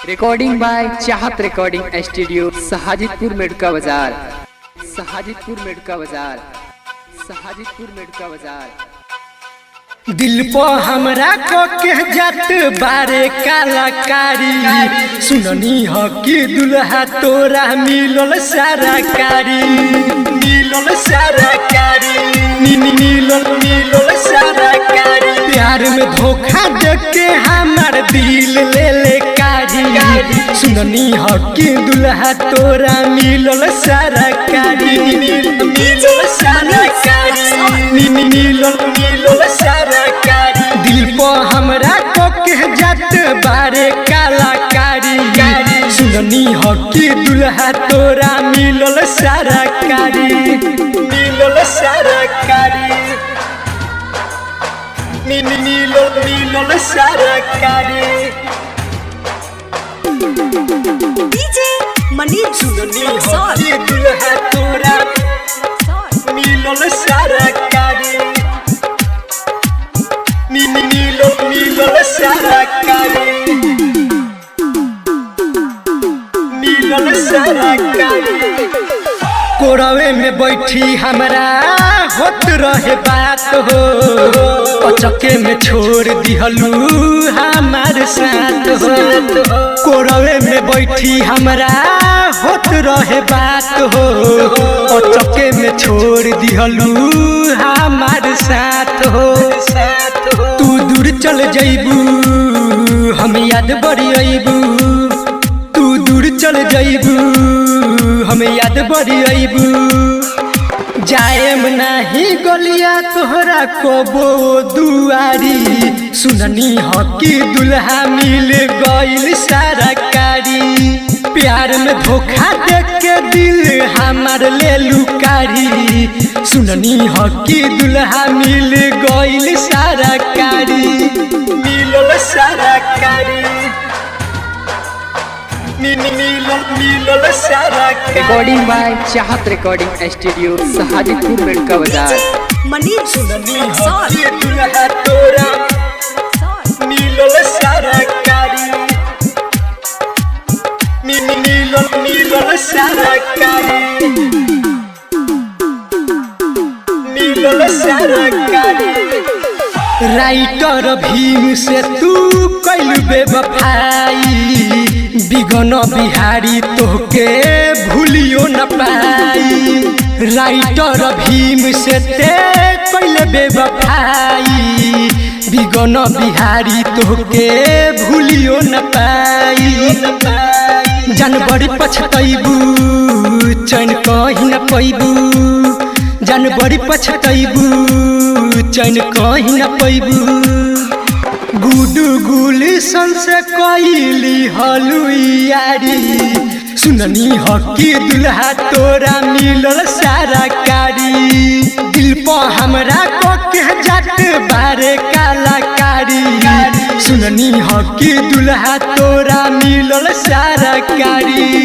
Recording by चाहत recording studio Sahajitpur medical बाजार Sahajitpur medical बाजार सहाजितपुर मेडका बाजार। दिल पो हमरा को कह जात बारे कलाकारी सुननी हो कि दुल्हा तोरा मिलल सारा कारी मिलल सारा कारी मिलल सारा कारी प्यार में धोखा देके हमार दिल ले ले कारी सुननी हो कि दुल्हा तोरा मिलल सारा कारी मिलल सारा कारी मिलल सारा कारी। दिल पो हमरा को कह जात बारे कलाकारी सुननी हो कि दुल्हा तोरा मिलल सारा कारी मिलल सारा कारी मिलल सारा कारी। डीजे मनीष सुननी हो कि दुल्हा तोरा मिलल सारा कारी मिलल सारा कारी मिलल सारा कारी। कोरवे में बैठी हमरा होत रहे बात हो अचके में छोड़ दिहलू हमार साथ हो कोरवे में बैठी हमरा होत रहे बात हो अचके में छोड़ दिहलू हमार साथ हो तू दूर चल जइबू हम याद बड़ी अइबू तू दूर चल जइबू हम याद बड़ी अइबू जाएम नाही गलिया तोहरा कबो दुआरी सुननी हो कि दुल्हा मिल गइल सारा कारी प्यार में धोखा देके दिल हमार ले लुकारी सुननी हो कि दुल्हा मिल गइल सारा कारी मिलल सारा कारी मिलल सारा कारी। रिकॉर्डिंग बाय चाहत रिकॉर्डिंग स्टूडियो सहाजितपुर मेडका बाजार। मनीष सुननी हो कि दुल्हा तोरा मिलल सारा कारी मिलल सारा कारी मिलल सारा कारी। राइटर भीम से तू कैल बेवफाई बिगन बिहारी तोहके भूलियो न पाई राइटर भीम से ते कैल बेवफाई बिगन बिहारी तोहके भूलियो न पाई जान बड़ी पछतैबू चैन कहीं न पैबू जान बड़ी पछतैबू चैन कहीं न पैबू गुडू गुलिसन से कैली हलू यारी सुननी हो कि दुल्हा तोरा मिलल सारा कारी दिल पो हमरा को कह जात बारे कलाकारी सुननी हो कि दुल्हा तोरा मिलल सारा कारी।